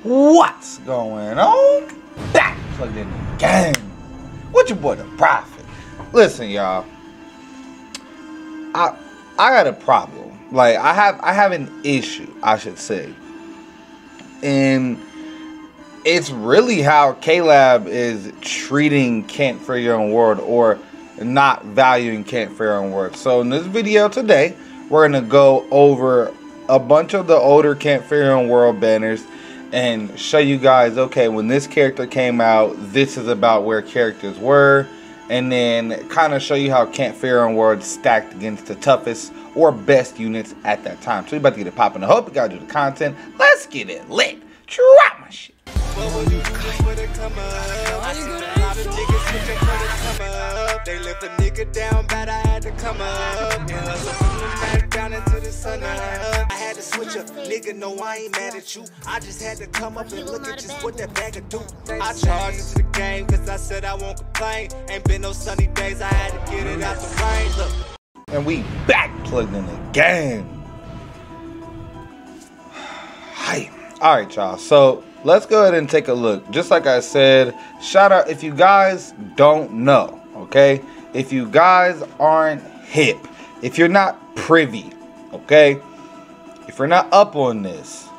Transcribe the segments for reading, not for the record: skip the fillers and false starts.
What's going on? Back plugged in the game. With your boy the Prophet. Listen, y'all. I got a problem. Like I have an issue, I should say. And it's really how CFYOW is treating Can't For Your Own World, or not valuing Can't For Your Own World. So in this video today, we're gonna go over a bunch of the older Can't For Your Own World banners and show you guys, okay, when this character came out, this is about where characters were, and then kind of show you how Can't For Your Own World stacked against the toughest or best units at that time. So we're about to get it popping. I hope you guys do the content. Let's get it lit. Drop my shit. They left a nigga down bad, I had to come up and hustle down into the sun. I had to switch up, nigga, no, I ain't mad at you. I just had to come up and look at just what that bag could do. I charged into the game cause I said I won't complain. Ain't been no sunny days, I had to get it out the rain. Look. And we back plugged in the game. Hi. Alright, y'all. So let's go ahead and take a look. Just like I said, shout out if you guys don't know, okay? If you guys aren't hip, if you're not privy, okay? If you're not up on this,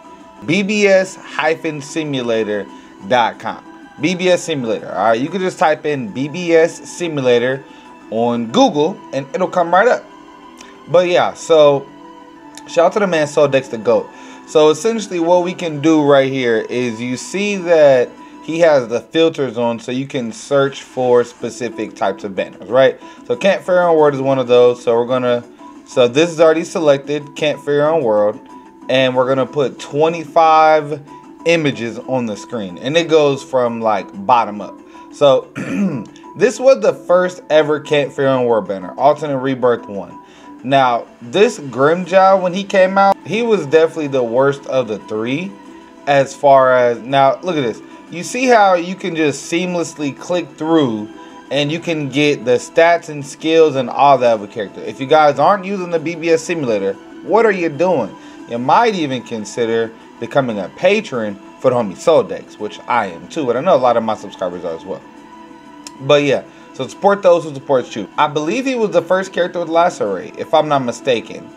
bbs-simulator.com. BBS Simulator, all right? You can just type in BBS Simulator on Google and it'll come right up. But yeah, so shout out to the man Soldex the GOAT. So essentially what we can do right here is you see that he has the filters on so you can search for specific types of banners, right? So Can't For Your Own World is one of those. So so this is already selected, Can't For Your Own World. And we're gonna put 25 images on the screen. And it goes from like bottom up. So this was the first ever Can't For Your Own World banner, Alternate Rebirth 1. Now, this Grimjow, when he came out, he was definitely the worst of the three as far as... Now, look at this. You see how you can just seamlessly click through and you can get the stats and skills and all that of a character. If you guys aren't using the BBS Simulator, what are you doing? You might even consider becoming a patron for the homie Soldex, which I am too, but I know a lot of my subscribers are as well. But yeah. So support those who support you. I believe he was the first character with Lacerate, if I'm not mistaken.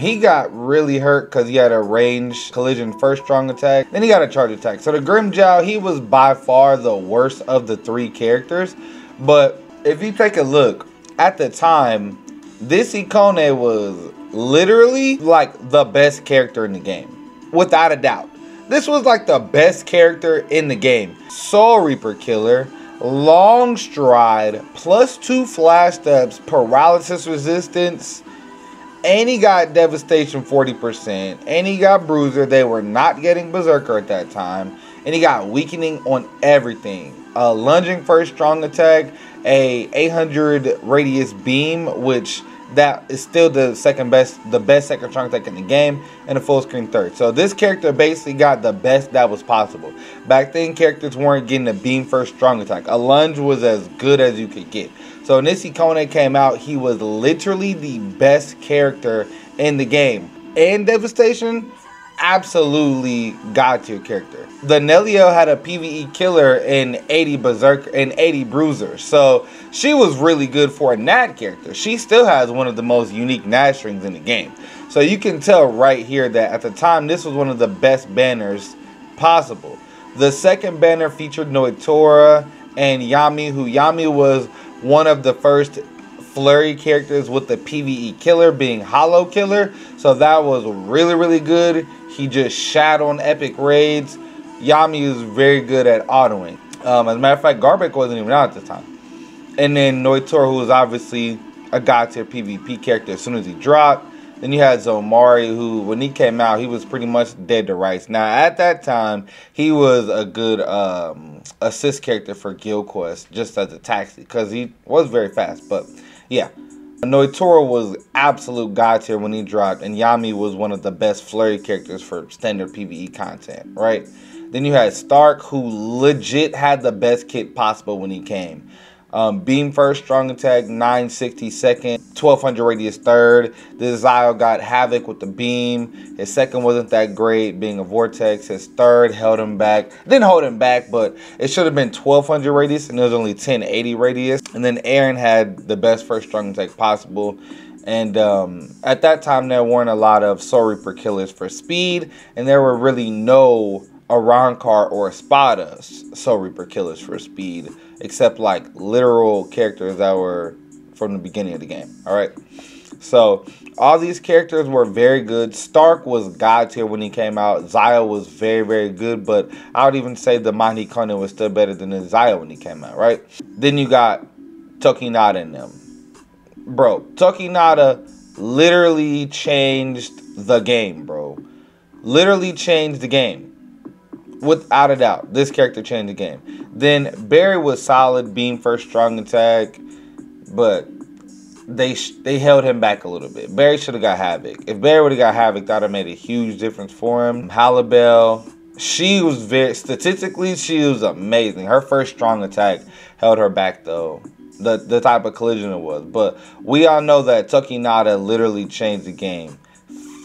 He got really hurt because he had a ranged collision first strong attack. Then he got a charge attack. So the Grimjow, he was by far the worst of the three characters. But if you take a look, at the time, this Ikone was literally like the best character in the game. Without a doubt. This was like the best character in the game. Soul Reaper killer. Long stride, +2 flash steps, paralysis resistance, and he got devastation 40%, and he got bruiser. They were not getting berserker at that time, and he got weakening on everything. A lunging first strong attack, a 800 radius beam, which that is still the best second strong attack in the game, and a full screen third. So this character basically got the best that was possible. Back then, characters weren't getting a beam first strong attack. A lunge was as good as you could get. So when this Ikone came out, he was literally the best character in the game. And devastation, absolutely god tier character. The Nelio had a PvE killer and 80 berserker and 80 bruiser. So she was really good for a Nat character. She still has one of the most unique Nat strings in the game. So you can tell right here that at the time this was one of the best banners possible. The second banner featured Noitora and Yami, who Yami was one of the first flurry characters with the PvE killer being Hollow Killer. So that was really, really good. He just shat on epic raids. Yami is very good at autoing. As a matter of fact, Garbek wasn't even out at the time. And then Noitora, who was obviously a god tier PvP character as soon as he dropped. Then you had Zomari, who when he came out, he was pretty much dead to rights. Now at that time, he was a good assist character for Guild Quest, just as a taxi, because he was very fast. But yeah. Noitora was absolute god tier when he dropped, and Yami was one of the best flurry characters for standard PvE content, right? Then you had Stark, who legit had the best kit possible when he came. Beam first, strong attack, 960 second, 1200 radius third. This Zio got Havoc with the beam. His second wasn't that great, being a vortex. His third held him back. Didn't hold him back, but it should have been 1200 radius, and it was only 1080 radius. And then Aaron had the best first strong attack possible. And at that time, there weren't a lot of Soul Reaper killers for speed, and there were really no Arankar or Espada Soul Reaper killers for speed, except like literal characters that were from the beginning of the game. All right, so all these characters were very good. Stark was god tier when he came out. Zio was very, very good, but I would even say the Mahdi Konen was still better than the Zio when he came out, right? Then you got Tokinata in them. Bro, Tokinata literally changed the game, bro. Literally changed the game. Without a doubt, this character changed the game. Then Barry was solid, beam first, strong attack, but they held him back a little bit. Barry should have got Havoc. If Barry would have got Havoc, that would have made a huge difference for him. Halibel, she was statistically, she was amazing. Her first strong attack held her back though. The type of collision it was. But we all know that Tokinata literally changed the game.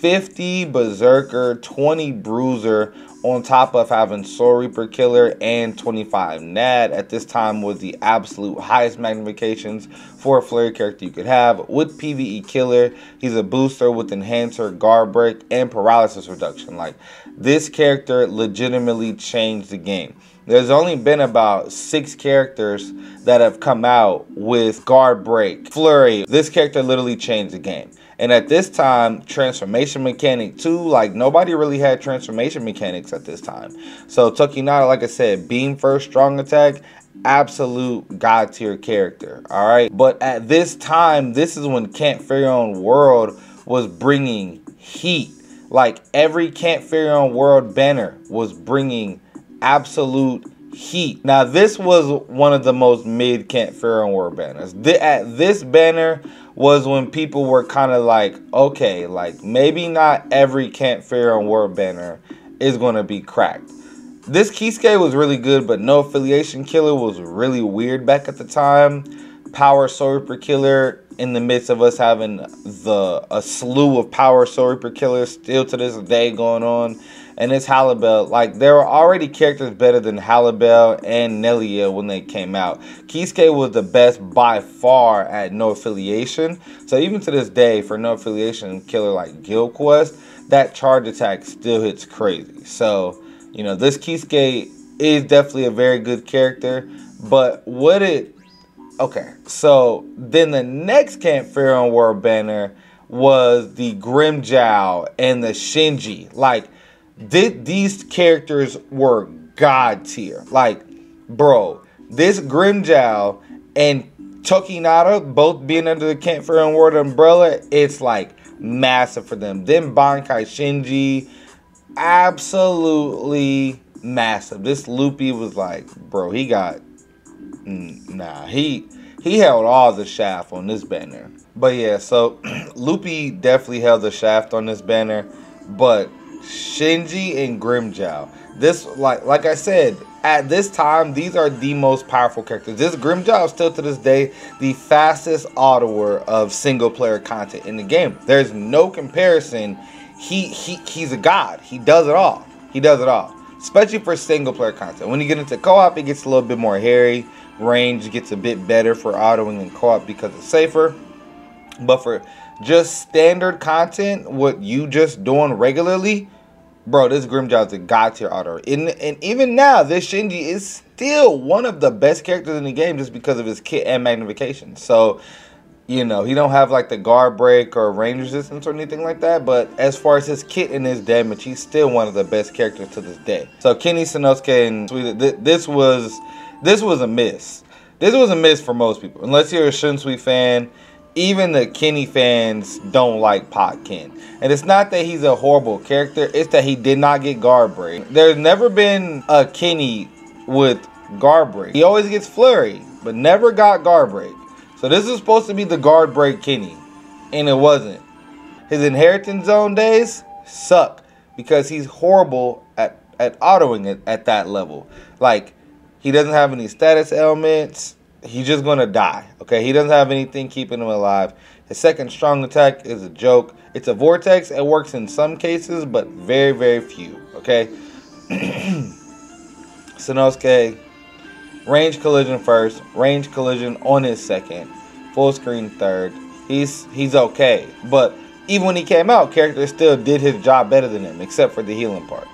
50 Berserker, 20 Bruiser, on top of having Soul Reaper Killer and 25 Nad. At this time was the absolute highest magnifications for a flurry character you could have. With PvE Killer, he's a booster with Enhancer, Guard Break, and Paralysis Reduction. Like, this character legitimately changed the game. There's only been about 6 characters that have come out with Guard Break, Flurry. This character literally changed the game. And at this time, transformation mechanic too, like nobody really had transformation mechanics at this time. So Tokinata, like I said, beam first, strong attack, absolute god tier character, all right? But at this time, this is when Can't Fear Your Own World was bringing heat. Like every Can't Fear Your Own World banner was bringing absolute heat. Now this was one of the most mid Can't Fear Your Own World banners. At this banner was when people were kind of like, okay, like maybe not every Can't Fear Your Own World banner is going to be cracked. This Kisuke was really good, but No Affiliation Killer was really weird back at the time. Power Soul Reaper Killer, in the midst of us having a slew of Power Soul Reaper Killers still to this day going on. And it's Halibel. Like, there were already characters better than Halibel and Nelia when they came out. Kisuke was the best by far at No Affiliation. So even to this day, for No Affiliation killer like Guild Quest, that charge attack still hits crazy. So, you know, this Kisuke is definitely a very good character. But what it... Okay, so then the next Can't Fear Your Own World banner was the Grimmjow and the Shinji. Like, these characters were god tier. Like, bro, this Grimmjow and Tokinata both being under the Can't Fear Your Own World umbrella, it's like massive for them. Then Bankai Shinji, absolutely massive. This Loopy was like, bro, he got... Nah, he held all the shaft on this banner. But yeah, so Loopy definitely held the shaft on this banner. But Shinji and Grimmjow, this, like I said, at this time, these are the most powerful characters. This Grimmjow is still to this day the fastest autoer of single player content in the game. There's no comparison. He's a god. He does it all. He does it all. Especially for single player content. When you get into co-op, it gets a little bit more hairy. Range gets a bit better for autoing in co-op because it's safer. But for just standard content, what you just doing regularly, bro, this Grimmjow is a god tier autoer. And even now, this Shinji is still one of the best characters in the game just because of his kit and magnification. So, you know, he don't have like the guard break or range resistance or anything like that. But as far as his kit and his damage, he's still one of the best characters to this day. So Kenny Sanosuke and Sweet, this was a miss. This was a miss for most people. Unless you're a Shunsui fan, even the Kenny fans don't like Pot Ken. And it's not that he's a horrible character, it's that he did not get guard break. There's never been a Kenny with guard break. He always gets flurry, but never got guard break. So this is supposed to be the guard break Kenny, and it wasn't. His inheritance zone days suck because he's horrible at autoing it at that level. Like, he doesn't have any status elements. he's just gonna die. Okay, he doesn't have anything keeping him alive. His second strong attack is a joke. It's a vortex. It works in some cases, but very, very few. Okay. Sanosuke, range collision first, range collision on his second, full screen third. He's okay, but even when he came out, character still did his job better than him, except for the healing part.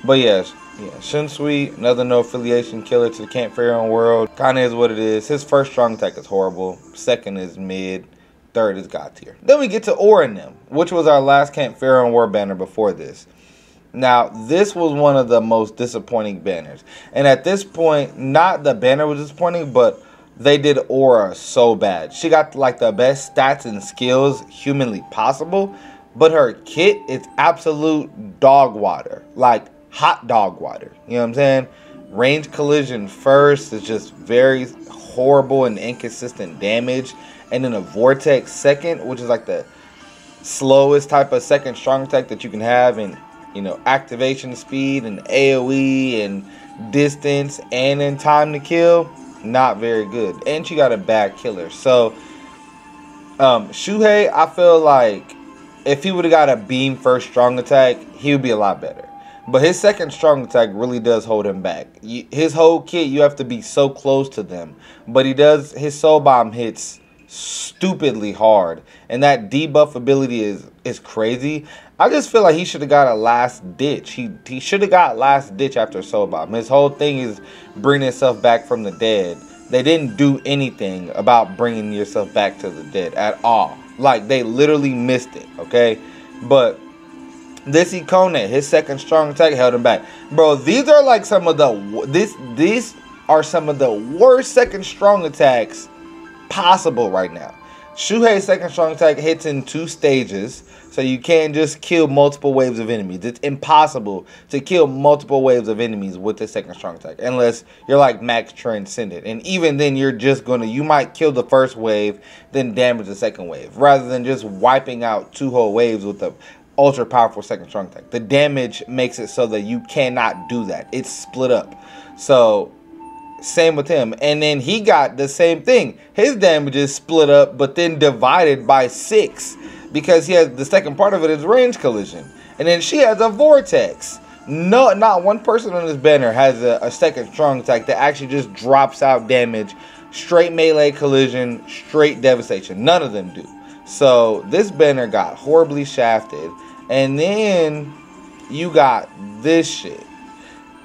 But yes, Shunsui, another no affiliation killer to the Camp Pharaoh world. Kinda is what it is. His first strong attack is horrible. Second is mid. Third is God tier. Then we get to Oranim, which was our last Camp Pharaoh War banner before this. Now, this was one of the most disappointing banners. And at this point, not the banner was disappointing, but they did Aura so bad. She got like the best stats and skills humanly possible, but her kit is absolute dog water. Like hot dog water. You know what I'm saying? Range collision first is just very horrible and inconsistent damage. And then a vortex second, which is like the slowest type of second strong attack that you can have. And, you know, activation speed and AoE and distance and in time to kill. Not very good. And she got a bad killer. So, Shuhei, I feel like if he would have got a beam first strong attack, he would be a lot better. But his second strong attack really does hold him back. His whole kit, you have to be so close to them. But he does, his soul bomb hits stupidly hard. And that debuff ability is crazy. I just feel like he should have got a last ditch. He should have got last ditch after soul bomb. His whole thing is bringing himself back from the dead. They didn't do anything about bringing yourself back to the dead at all. Like, they literally missed it, okay? But this Ikone, his second strong attack held him back. Bro, these are like some of the these are some of the worst second strong attacks possible right now. Shuhei's second strong attack hits in 2 stages, so you can't just kill multiple waves of enemies. It's impossible to kill multiple waves of enemies with the second strong attack, unless you're like max transcendent. And even then, you're just you might kill the first wave, then damage the second wave, rather than just wiping out 2 whole waves with the ultra powerful second strong attack. The damage makes it so that you cannot do that. It's split up. So same with him. And then he got the same thing. His damage is split up, but then divided by 6, because he has the second part of it is range collision. And then she has a vortex. No, not one person on this banner has a second strong attack that actually just drops out damage, straight melee collision, straight devastation. None of them do. So this banner got horribly shafted. And then you got this shit.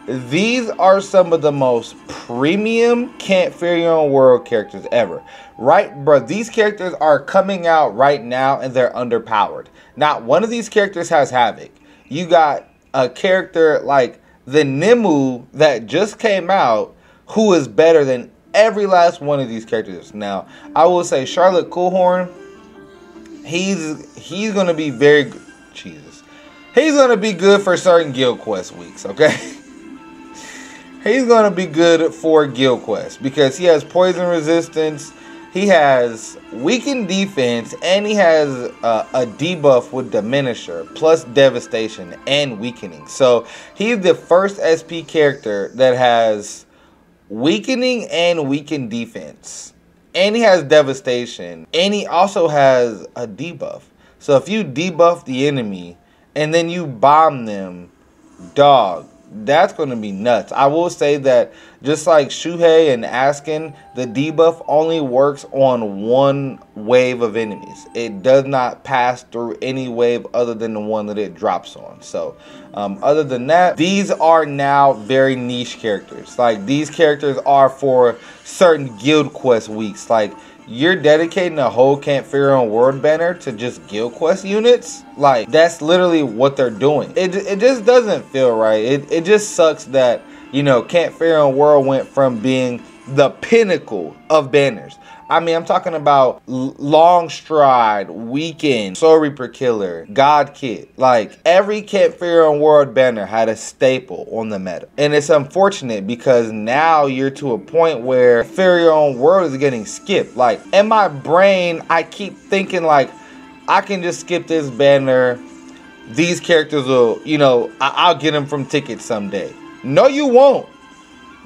These are some of the most premium Camp Pharaoh World characters ever. Right, bro? These characters are coming out right now and they're underpowered. Not one of these characters has Havoc. You got a character like the Nimue that just came out who is better than every last one of these characters. Now, I will say Charlotte Coolhorn, he's going to be very good. Jesus. He's going to be good for certain guild quest weeks, okay? He's going to be good for guild quest because he has poison resistance, he has weakened defense, and he has a debuff with diminisher plus devastation and weakening. So he's the first SP character that has weakening and weakened defense, and he has devastation, and he also has a debuff. So if you debuff the enemy and then you bomb them, dog, that's going to be nuts. I will say that just like Shuhei and Askin, the debuff only works on one wave of enemies. It does not pass through any wave other than the one that it drops on. So other than that, these are now very niche characters. Like, these characters are for certain guild quest weeks. Like, you're dedicating a whole Camp Pharaoh World banner to just guild quest units. Like, that's literally what they're doing. It just doesn't feel right. It just sucks that, you know, Camp Pharaoh World went from being the pinnacle of banners. I mean, I'm talking about Long Stride, Weekend, Soul Reaper Killer, God Kid. Like, every Camp Pharaoh World banner had a staple on the meta. And it's unfortunate because now you're to a point where Pharaoh World is getting skipped. Like, in my brain, I keep thinking, like, I can just skip this banner. These characters will, you know, I'll get them from tickets someday. No, you won't.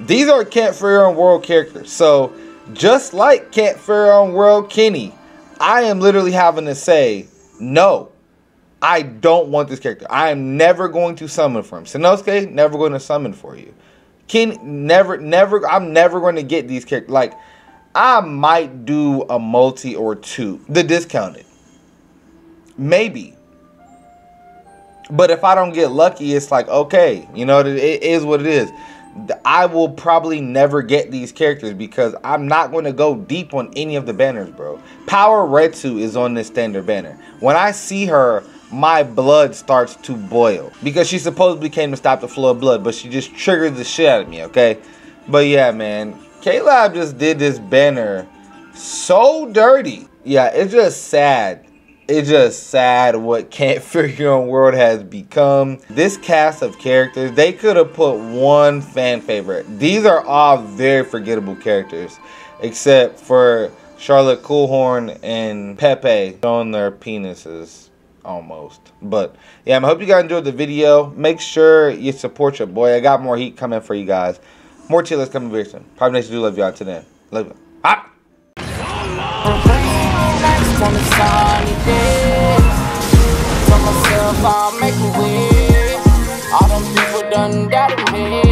These are Camp Pharaoh World characters. So Just like Can't Fair on World Kenny, I am literally having to say, no, I don't want this character. I am never going to summon for him. Sanosuke, never going to summon for you. Kenny, never, I'm never going to get these characters. Like, I might do a multi or two, the discounted. Maybe. But if I don't get lucky, it's like, okay, you know, it is what it is. I will probably never get these characters because I'm not going to go deep on any of the banners, bro. Power Retsu is on this standard banner. When I see her, my blood starts to boil because she supposedly came to stop the flow of blood, but she just triggered the shit out of me, okay? But yeah, man, CFYOW just did this banner so dirty. Yeah, it's just sad. It's just sad what Can't Figure on World has become. This cast of characters, they could have put one fan favorite. These are all very forgettable characters, except for Charlotte Coolhorn and Pepe showing their penises almost. But yeah, I hope you guys enjoyed the video. Make sure you support your boy. I got more heat coming for you guys. More chillers coming very soon. Private Nation, do love y'all. Till then, love you. Ah! On the sunny days, tell myself I'll make a way. All them people done doubted me.